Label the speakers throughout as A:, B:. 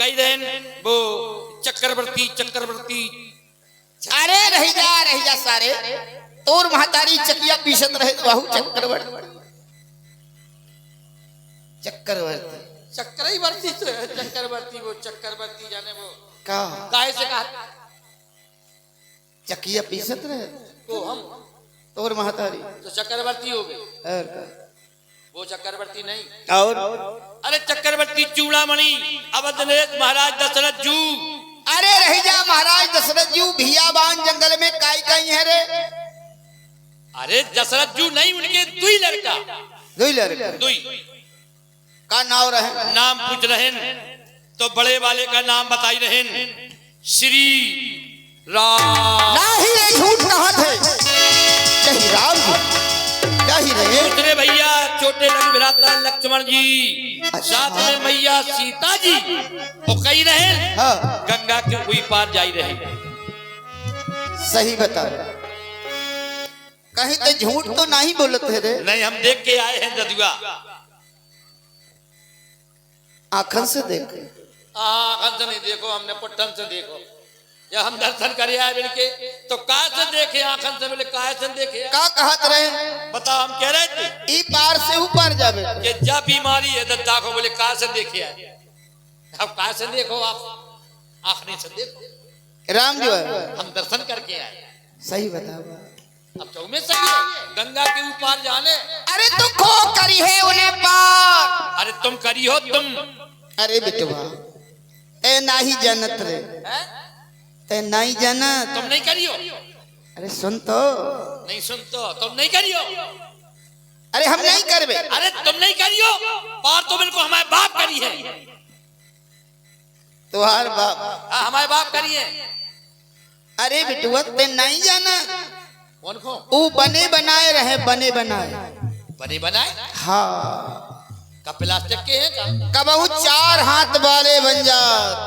A: कही रहन वो चक्रवर्ती चक्रवर्ती।
B: अरे रही जा सारे तोर महतारी चकिया पीसत रहे बाहू चक्रवर्ती चक्रवर्ती
A: चक्रवर्ती तो है चक्रवर्ती, वो चक्रवर्ती जाने वो
B: का
A: गाय से कहा
B: चकिया पीसत रहे
A: तो हम
B: तोर महतारी
A: तो चक्रवर्ती हो गए,
B: और का
A: वो चक्रवर्ती नहीं।
B: और
A: अरे चक्रवर्ती चूड़ामणि अवधलेश महाराज दशरथ जू।
B: अरे रही जा महाराज दशरथ जी भियाबान जंगल में काई है रे।
A: अरे दशरथ जू नहीं, उनके दुई लड़का
B: दुई लड़का
A: दुई
B: का नाम रहे।
A: नाम पूछ रहे तो बड़े वाले का नाम बताई रहे श्री राम।
B: नहीं ये झूठ कहा थे नहीं राम जी नहीं रहे।
A: दूसरे भैया छोटे लग भ्राता लक्ष्मण जी, साथ में मैया सीता जी वो कही रहे
B: हाँ।
A: गंगा के कोई पार जाई रहे।
B: सही बता कहीं तो झूठ तो नहीं बोलते थे रे।
A: नहीं हम देख के आए हैं जदुआ,
B: आंखन से देखे
A: आंखन से नहीं देखो, हमने पट्टन से देखो या हम दर्शन करे आए बिनके तो कहा से देखे, आंखन से बोले कहा से देखे
B: का कहत रहे।
A: बताओ हम कह रहे थे
B: ई पार से ऊपर जावे
A: कि जब बीमारी है दत्ता को बोले कहा से देखे आए, अब कहा से देखो आप आंखने से देखो।
B: राम जो है
A: हम दर्शन करके आए।
B: सही बताओ।
A: अब तो में सही है गंगा के ऊपर जाने।
B: अरे तू खो करी है उन्हें पार।
A: अरे तुम करी हो तुम।
B: अरे बेटवा ए नाही जानत रे
A: है?
B: ते नहीं जानत
A: तुम नहीं करी हो।
B: अरे सुन तो
A: नहीं सुन तो तुम नहीं करी हो।
B: अरे हम नहीं करबे।
A: अरे तुम नहीं करी हो पार तो बिल्कुल हमारे बाप करी है।
B: तुहार बाप
A: हमारे बाप करी है।
B: अरे बेटवा ते नहीं जाना
A: कौन को
B: वो बने बनाए रहे बने बनाए
A: बने बनाए।
B: हाँ
A: का प्लास्टिक के हैं का
B: कबहू 4 हाथ वाले बन जात,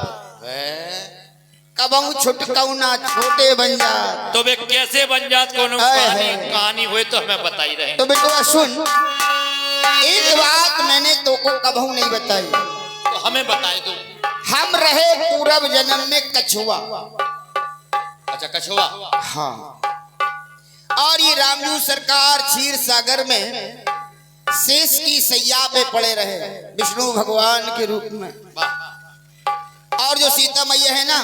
B: कबहू छुटकौना छोटे बन जात।
A: तो वे कैसे बन जात कोनो कहानी हुए तो हमें बताई रहे।
B: तो बेटवा सुन एक बात मैंने तो को कबहू नहीं बताई
A: तो हमें बताए दो।
B: हम रहे पूरब जन्म में कछुआ।
A: अच्छा कछुआ।
B: हाँ और ये रामजू सरकार क्षीर सागर में शेष की सैया पे पड़े रहे विष्णु भगवान के रूप में। और जो सीता मैया है ना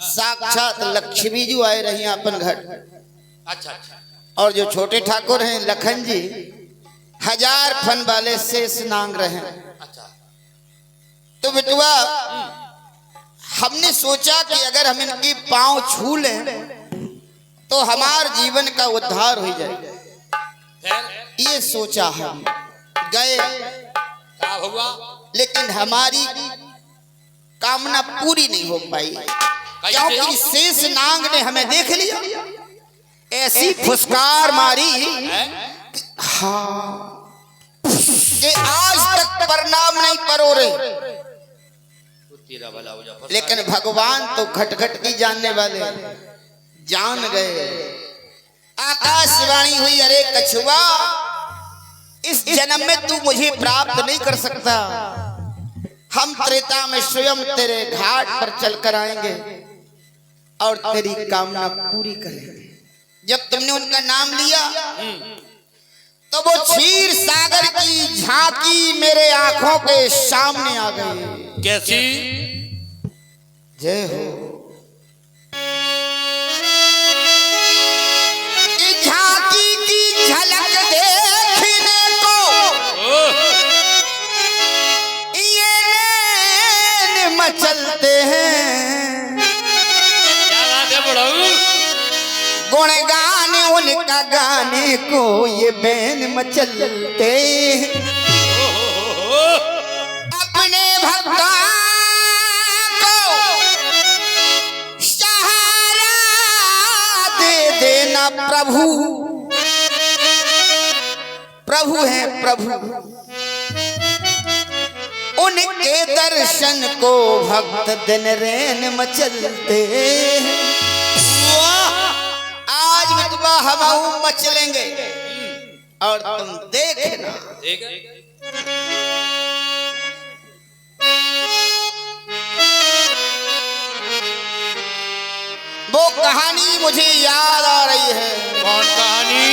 B: साक्षात लक्ष्मी जी आए रही अपन घर।
A: अच्छा अच्छा।
B: और जो छोटे ठाकुर हैं लखन जी 1000 फन वाले शेष नांग रहे।
A: अच्छा।
B: तो बेटुआ हमने सोचा कि अगर हम इनकी पांव छू लें तो हमार जीवन का उद्धार हो जाए। ये सोचा हम गए
A: क्या हुआ
B: लेकिन हमारी कामना पूरी नहीं हो पाई क्योंकि शेष नांग ने हमें देख लिया, ऐसी फुसकार मारी हाँ कि आज तक प्रणाम नहीं करो रे। लेकिन भगवान तो घट घट की जानने वाले जान गए। आकाशवाणी हुई अरे कछुआ इस जन्म में तू मुझे प्राप्त नहीं कर सकता, हम त्रेता में स्वयं तेरे घाट पर चलकर आएंगे और तेरी कामना पूरी करेंगे। जब तुमने उनका नाम लिया तो वो क्षीर सागर की झांकी मेरे आंखों के सामने आ गई।
A: कैसी?
B: जय हो। झांकी की झलक देखने को ये नैन मचलते हैं।
A: क्या बात है बड़ाऊ?
B: गुणगान उनका गाने को ये बैन मचलते हैं। अपने भक्तों को सहारा दे देना प्रभु, प्रभु है प्रभु, उनके दर्शन को भक्त दिन रैन मचलते हैं। आज मितवा हम मचलेंगे और तुम देखना।
A: ठीक है।
B: कहानी मुझे याद आ रही है।
A: कौन कहानी?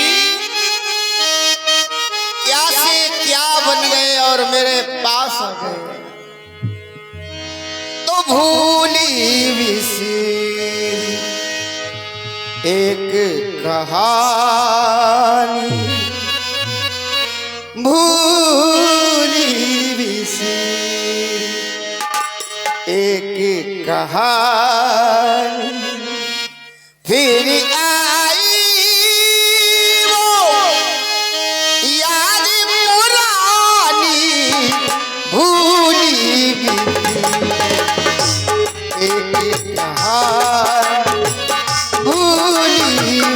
B: क्या से क्या बन गए और मेरे पास आ गए, तो भूली बिसरी एक कहानी, भूली बिसरी एक कहानी, फिर आई वो याद पुरानी, भूली बिसरी एक कहानी, भूली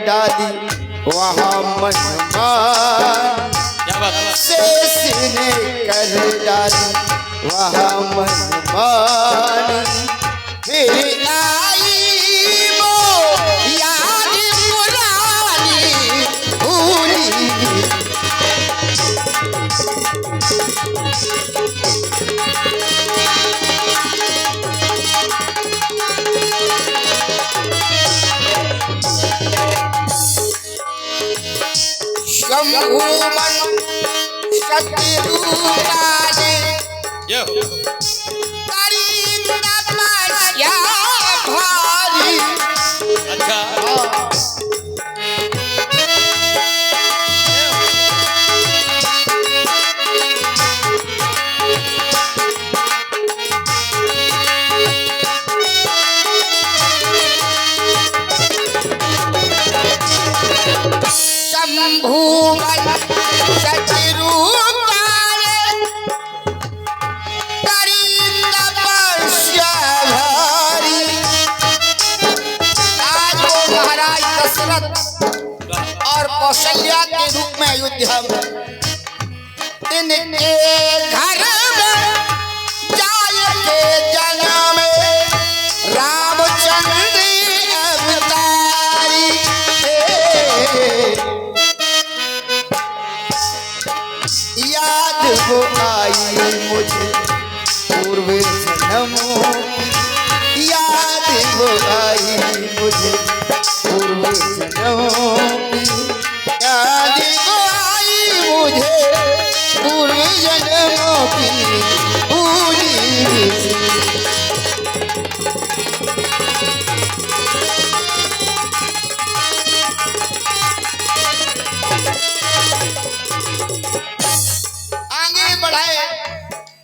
B: डाली वहाँ मनमान, शेष ने कर डाली वहाँ मनमान, फिर आई वो याद पुरानी, भूली शंभुमन शत्रुराजे करी तपस्या भारी।
A: अच्छा
B: शंभुमन शत्रुराजे करी तपस्या भारी। आज वो महाराज दशरथ और कौशल्या के रूप में अयोध्या में इनके घर में जाय के जन्म रामचंद्र अवतारी। याद वो आई मुझे पूर्व जन्मों की, याद वो आई मुझे पूर्व जन्मों की, याद वो आई मुझे पूर्व जन्मों की, भूली बिसरी। आगे बढ़ाए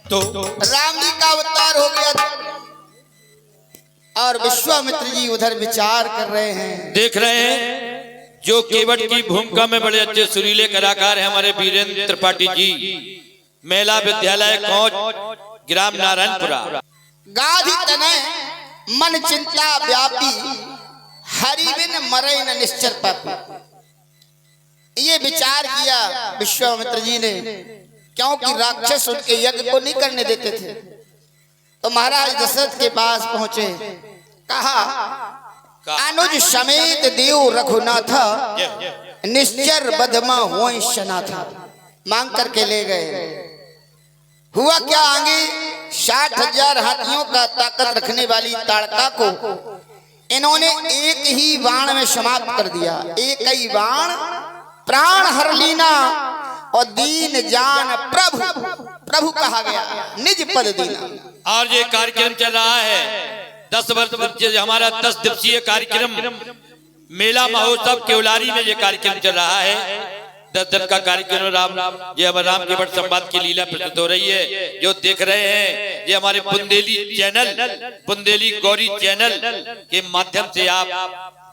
A: तो
B: राम जी का अवतार हो गया और विश्वामित्र जी उधर विचार कर रहे हैं।
A: देख रहे हैं जो केवट की भूमिका में बड़े अच्छे सुरीले कलाकार हैं हमारे वीरेंद्र त्रिपाठी जी, महिला विद्यालय कोच, ग्राम नारायणपुरा।
B: गाधी तनय मन चिंता व्यापी, हरि बिन मरे न निश्चर पापी। ये विचार किया विश्वामित्र जी ने, क्योंकि राक्षस उनके यज्ञ को नहीं करने देते थे। तो महाराज दशरथ के पास पहुंचे, कहा अनुज समेत देव रघुनाथ, निश्चर बधमा होय शनाथ। मांग करके ले गए। हुआ क्या, आगे 60,000 हाथियों का ताकत रखने वाली ताड़का को इन्होंने एक ही बाण में समाप्त कर दिया। एक ही बाण प्राण हर लीना, और दीन जान प्रभु, प्रभु कहा गया, निज पद दीना।
A: और ये कार्यक्रम चल रहा है 10 वर्ष हमारा 10 दिवसीय कार्यक्रम मेला महोत्सव केवलारी में ये कार्यक्रम चल रहा है। 10 दिन का कार्यक्रम राम ये अब राम केवट संवाद की लीला प्रस्तुत हो रही है। जो देख रहे हैं ये हमारे बुंदेली चैनल, बुंदेली गौरी चैनल के माध्यम से आप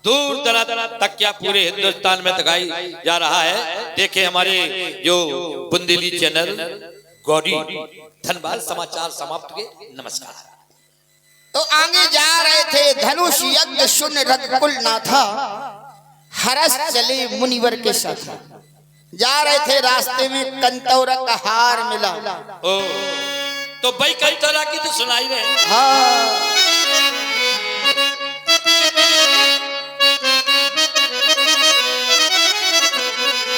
A: दूर दराज तक क्या पूरे हिंदुस्तान में दिखाई जा रहा है। देखे हमारे जो बुंदेली चैनल गौरी। धन्यवाद। समाचार समाप्त हुए। नमस्कार।
B: तो आगे जा रहे थे धनुष यज्ञ शून्य रघुकुल नाथा, हरस चले मुनिवर के साथ। जा रहे थे रास्ते में कंतौरा का हार मिला।
A: ओ तो भाई कंतौरा की तो सुनाई रहे।
B: हाँ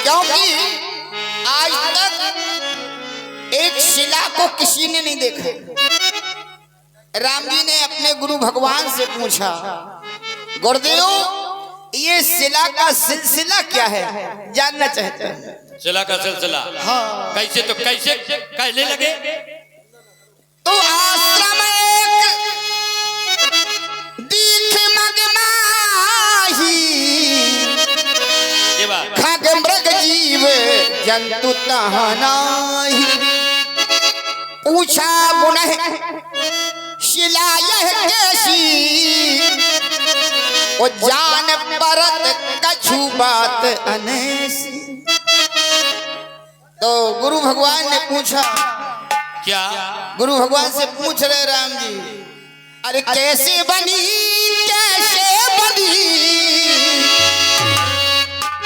B: क्योंकि आज तक एक शिला को किसी ने नहीं देखा। राम जी ने अपने गुरु भगवान से पूछा, गुरुदेव ये शिला का सिलसिला क्या है, जानना चाहते हैं।
A: शिला का सिलसिला?
B: हाँ।
A: कैसे तो कैसे कहने लगे।
B: तो आश्रम एक दीख मगमाही, खग मृग जीव जंतु तहानाही। पूछा पुनः शिला यह कैसी, ओ जान परत कछु बात अनैसी। तो गुरु भगवान ने पूछा,
A: क्या?
B: गुरु भगवान से पूछ रहे राम जी, अरे कैसे बनी, कैसे बनी,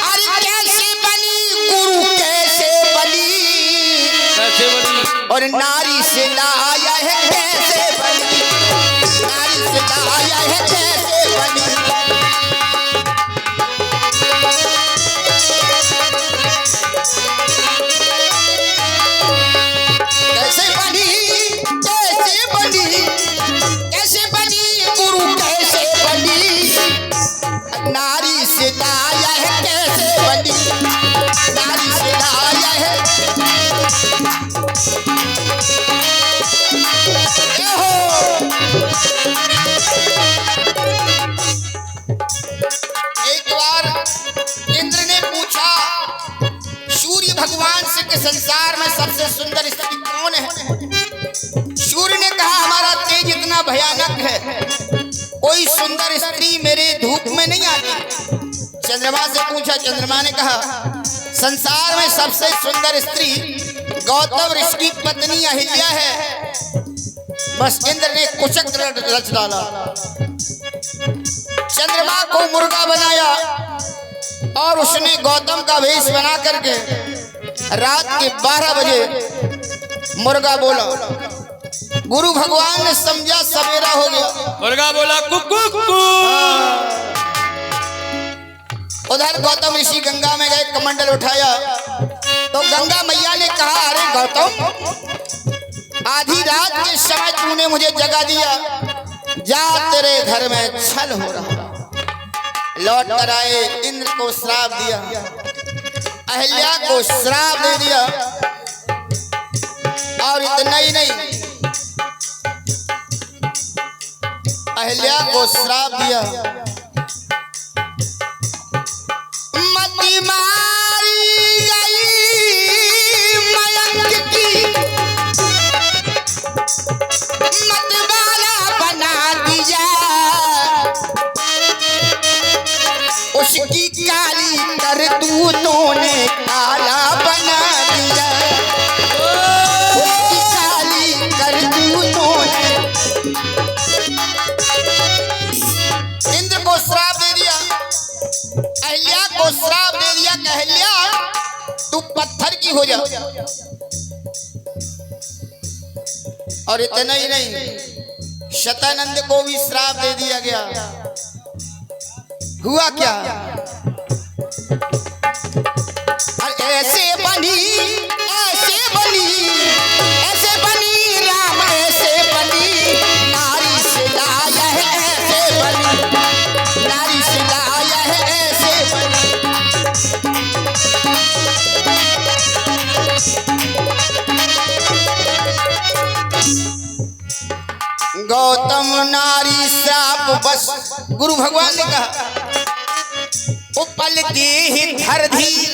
B: अरे कैसे बनी गुरु, कैसे बनी,
A: कैसे बनी?
B: और नारी से लाया है कैसे बनी, नारी से लाया है कैसे बनी। कैसे बनी, कैसे बनी, कैसे बनी गुरु, कैसे बनी, नारी से लाया है कैसे बनी, नारी से लाया है। एक बार इंद्र ने पूछा सूर्य भगवान से कि संसार में सबसे सुंदर स्त्री कौन है। सूर्य ने कहा, हमारा तेज इतना भयानक है, कोई सुंदर स्त्री मेरे धूप में नहीं आती। चंद्रमा से पूछा, चंद्रमा ने कहा, संसार में सबसे सुंदर स्त्री गौतम ऋषि की पत्नी अहिल्या है। बस इंद्र ने कुचक रच डाला, चंद्रमा को मुर्गा बनाया और उसने गौतम का वेश बना करके रात के 12 बजे मुर्गा बोला। गुरु भगवान ने समझा सवेरा हो गया,
A: मुर्गा बोला कुकू कुकू।
B: उधर गौतम ऋषि गंगा में गए, कमंडल उठाया तो गंगा मैया ने कहा, अरे गौतम, आधी रात के समय तूने मुझे जगा दिया, जा तेरे घर में छल हो रहा। लौट कर आए, इंद्र को श्राप दिया, अहिल्या को श्राप दे दिया। और इतना ही नहीं, अहिल्या को श्राप दिया, मति मारी गई मयंक की, मत वाला बना दिया, उसकी काली करतूतों ने काला बना दिया, उसकी काली करतूतों ने। इंद्र को श्राप दे दिया, अहिल्या को श्राप दे दिया कि अहिल्या तू पत्थर की हो जा। और इतना ही नहीं, शतानंद को भी श्राप दे दिया गया। हुआ क्या, ऐसे बनी, ऐसे बनी, ऐसे बनी राम, ऐसे बनी, नारी से लाया है ऐसे बनी, नारी से लाया है ऐसे बनी। आप बस गुरु भगवान ने कहा ओ पल की ही धर धीर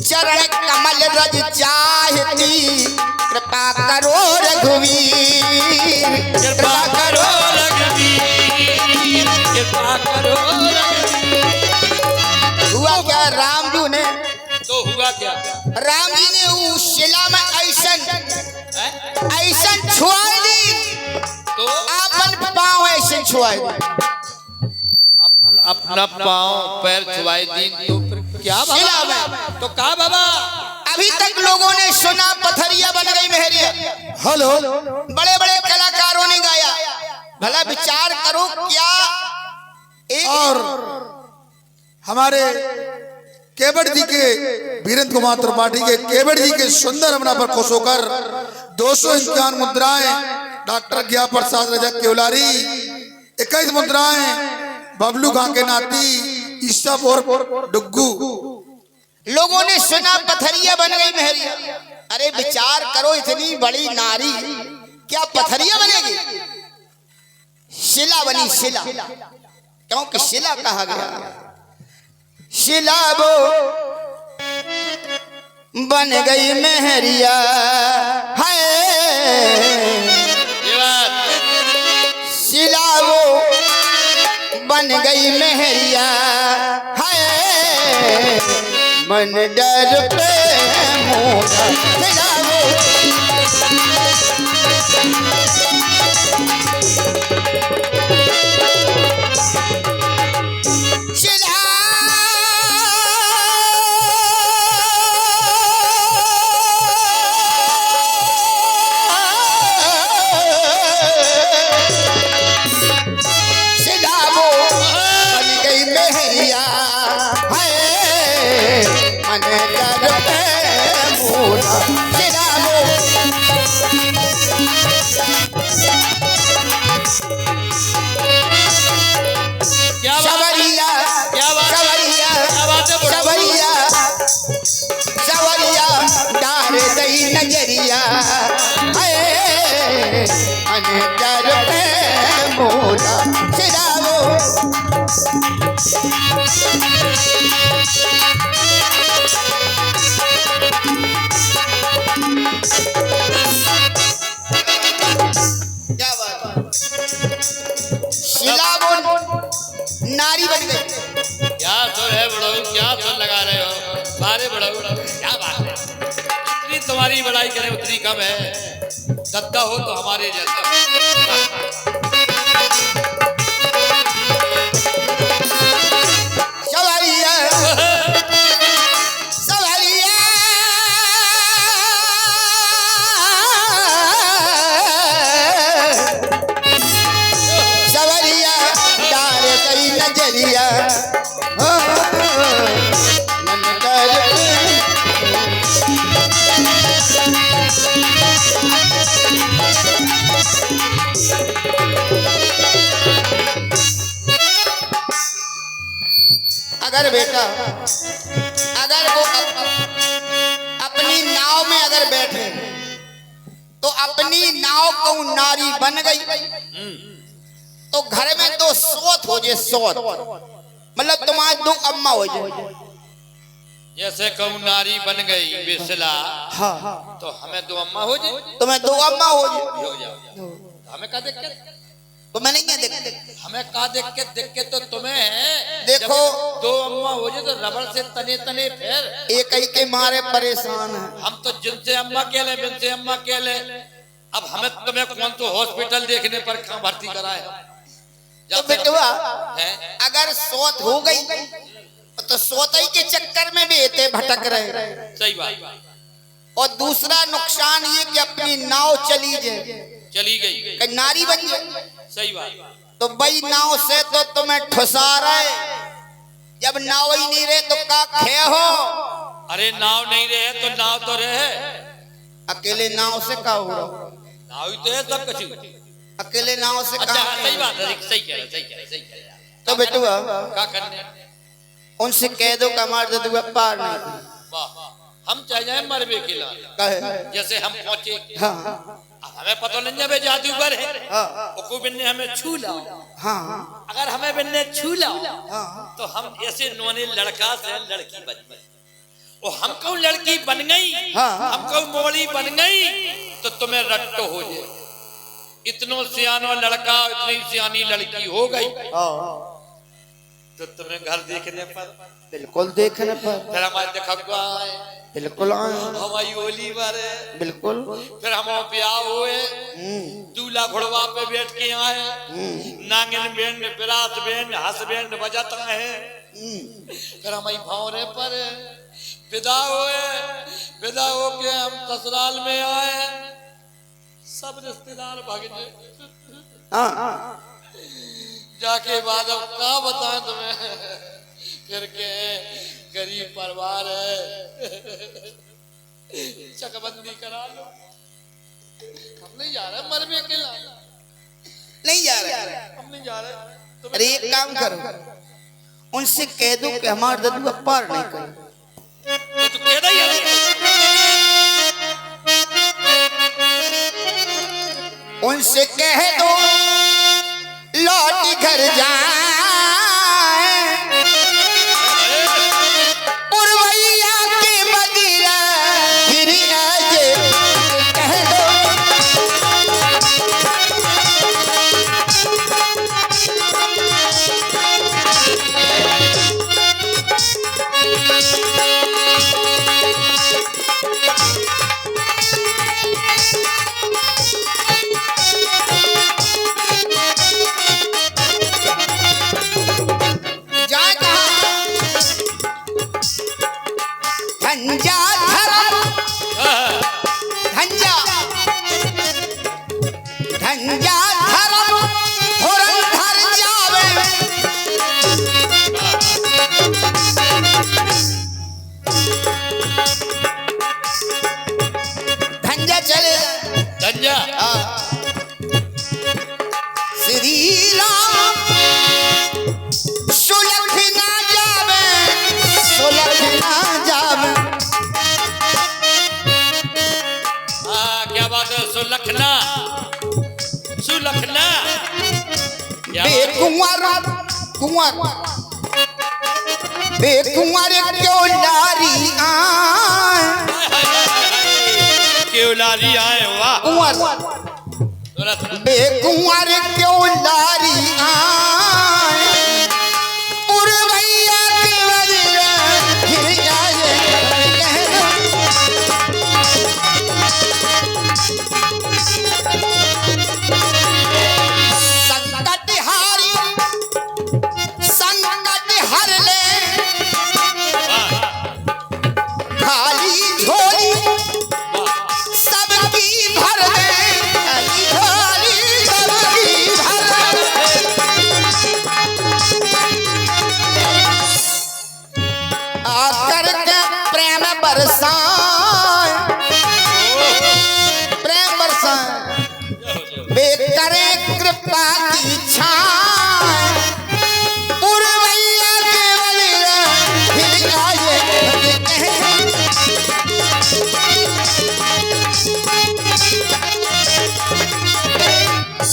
B: चरण कमल रज चाहती कृपा करो रघुवीर कृपा करो
A: रघुवीर कृपा करो
B: हुआ क्या राम जी ने
A: तो हुआ क्या
B: राम जी ने उस शिला में ऐसन छुआ दी
A: तो
B: आपन पाँव ऐसे छुआ दी
A: अपना पाँव पैर छुआए दी तो फिर क्या
B: शिला
A: बाबा
B: में
A: तो क्या बाबा
B: अभी तक लोगों ने सुना पथरिया बन गई मेहरिया
C: हेलो
B: बड़े बड़े कलाकारों ने गाया भला विचार करो क्या एक
C: और हमारे केवट जी के वीरेंद्र कुमार त्रिपाठी के केवट जी के सुंदर हमला पर खुश होकर 251 मुद्राएं डॉक्टर ज्ञा प्रसाद रजक केवलारी 21 मुद्राएं बबलू खां के नाती ईसब और डुग्गू
B: लोगों ने सुना पथरिया बन गई मेहरिया अरे विचार करो इतनी बड़ी नारी क्या पथरिया बनेगी शिला बनी शिला क्योंकि शिला कहा गया शिला वो बन गई मेहरिया है शिला वो बन गई मेहरिया है मन डर पे मोड़ा शिला वो शिला नजरिया अनकर पे मोला सिरावो क्या बात शिलावो नारी बन गई
A: क्या सुर है बड़ो क्या सुर लगा रहे हो सारे बड़ो क्या बात है जितनी तुम्हारी बड़ाई करें उतनी कम है दत्ता हो तो हमारे जैसा
B: सवारिया सवारिया सवारिया डाल कई नजरिया मन कर अगर बेटा अगर वो अपनी नाव में अगर बैठे तो अपनी नाव को नारी बन गई तो घर में दो सोत हो जाए सोत मतलब तुम्हारे दो अम्मा हो जाए
A: जैसे कहूँ नारी बन गई बेसला
B: हाँ
A: तो हमें दो अम्मा हो जाए
B: तुम्हें दो अम्मा हो जाए
A: हो जाओ हमें का देख के
B: तो मैं नहीं देख
A: हमें का देख के तो तुम्हें
B: देखो
A: जब दो अम्मा हो जाए तो रबड़ से तने तने फिर
B: एक ही के मारे परेशान है
A: हम तो जिनसे अम्मा के ले जिनसे अम्मा के ले अब हमें तुम्हें कौन तो हॉस्पिटल देखने पर कहाँ भर्ती कराए
B: तो बेटवा
A: है
B: अगर सोत हो गई तो सोतई के चक्कर में भी एते भटक रहे
A: सही बात
B: और दूसरा नुकसान ये कि अपनी नाव चली जाए
A: चली गई
B: कि नारी बन जाए
A: सही बात
B: तो बई नाव से तो तुम्हें ठुसा रहे जब नाव ही नहीं रहे तो का खे हो
A: अरे नाव नहीं रहे तो नाव तो रहे
B: अकेले नाव से का हो रहा
A: नाव ही तो है सब कुछ
B: अकेले नाव से
A: अच्छा
B: का
A: सही बात है सही कह रहे सही कह रहे
B: तो बेटुआ
A: क्या करने
B: उनसे कह दो कि हमारे ददुआ पार नहीं
A: वाह हम चाहे जाए मरबे खिला
B: कहे
A: जैसे हम पहुंचे
B: हाँ
A: अब हमें पता नहीं है जादूगर है।
B: हाँ
A: को बिन्ने हमें छू लाओ।
B: हाँ
A: अगर हमें बिन्ने छू लाओ
B: हाँ
A: तो हम ऐसे नोने लड़का से लड़की बन गए। और हमको लड़की बन गई,
B: हाँ।
A: हमको मोड़ी बन गई तो तुम्हें रट्टो हो जाए। इतनो सियानो लड़का इतनी सियानी लड़की हो गई तो तुम्हें घर देखने पर
B: बिल्कुल देखने पर
A: फिर हमारे देखा आए,
B: बिल्कुल आए,
A: हमारी होली पर
B: बिल्कुल
A: फिर हम ब्याह हुए, दूल्हा घोड़वा पे बैठ के आए, नांगिन बैंड बिरात बैंड हंस बैंड बजाता है। फिर हमारी भावरे पर विदा हुए, विदा होके हम ससुराल में आए, सब रिश्तेदार भाग गए। जाके बाद अब क्या बताएं तुम्हें, फिर के गरीब परिवार है, चकबंदी करा लो। हम नहीं जा रहे, मर भी अकेला
B: नहीं जा रहे,
A: हम नहीं जा रहे।
B: अरे एक काम करो, उनसे कह दो कि हमारे ददुआ पार नहीं करे।
A: तो कह दे
B: उनसे कह दो लौट घर जाए, पुरवैया के मदीरा फिर आजे, कह दो धंजा धर्म, धंजा धंजा धर्म धुरंधर जावे, धंजा चले
A: धंजा
B: श्री राम सुलख ना जावे, सुलख ना जावे।
A: क्या बात है, सुलखना सुलखना
B: बेकुंवर कुंवर बेकुंवर क्यों लारी आए,
A: क्यों लारी आए, वाह
B: कुंवर बेकुंवर क्यों लारी आए, पुरवैया के मदीरा फिर आए, कह दो संकट हारी संकट हर ले, खाली झोली सबकी भर दे, खाली झोली सबकी भर दे। आकर के प्रेम बरसाए, प्रेम बरसाए, बेकरे कृपा की छाए, पुरवैया के मदीरा फिर आए,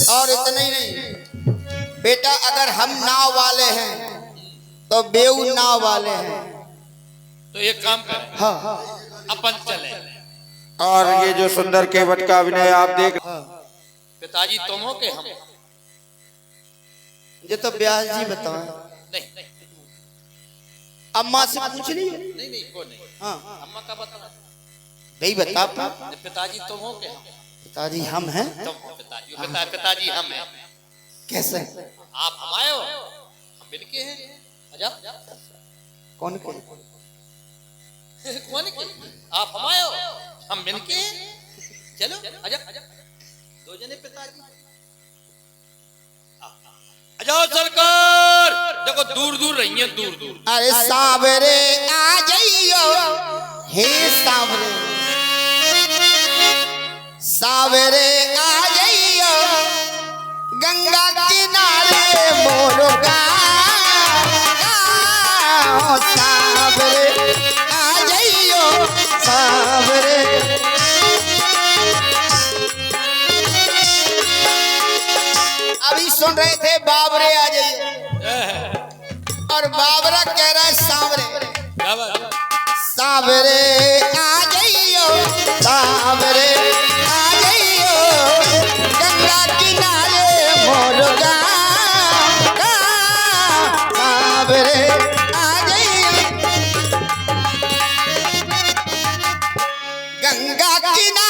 B: और इतना ही नहीं बेटा, अगर हम नाव वाले हैं तो बेऊ नाव वाले हैं।
A: तो एक काम कर,
B: हाँ
A: अपन चले।
D: और ये जो सुंदर केवट का अभिनय आप देख,
A: पिताजी तुम हो के हम?
B: ये तो ब्यास जी बताएं।
A: नहीं
B: अम्मा से पूछ ली।
A: नहीं को नहीं।
B: हाँ
A: अम्मा का बता,
B: नहीं बता।
A: पिताजी तुम हो के हम?
B: पिताजी हम हैं।
A: तुम हो पिताजी, पिताजी हम हैं।
B: कैसे?
A: आप हम आए हो, हम मिलके हैं। आजा।
B: कौन
A: कौन आप हम आए हो, हम मिलके हैं। चलो आजा, दो जने पिताजी। जाओ सरकार, देखो दूर दूर रही है, दूर दूर।
B: अरे सावरे आ जाइयो, हे सावरे सावरे आ जाइयो, गंगा किनारे मोरो गाँव, सावरे आ जाइयो, सावरे सुन रहे थे बाबरे आ जाइए, और बाबरा कह रहा है सांवरे,
A: क्या बात है?
B: सांवरे आ जाइयो, सांवरे आ जाइयो, गंगा किनारे मोर गाँव का, सांवरे आ जाइयो, गंगा किनारे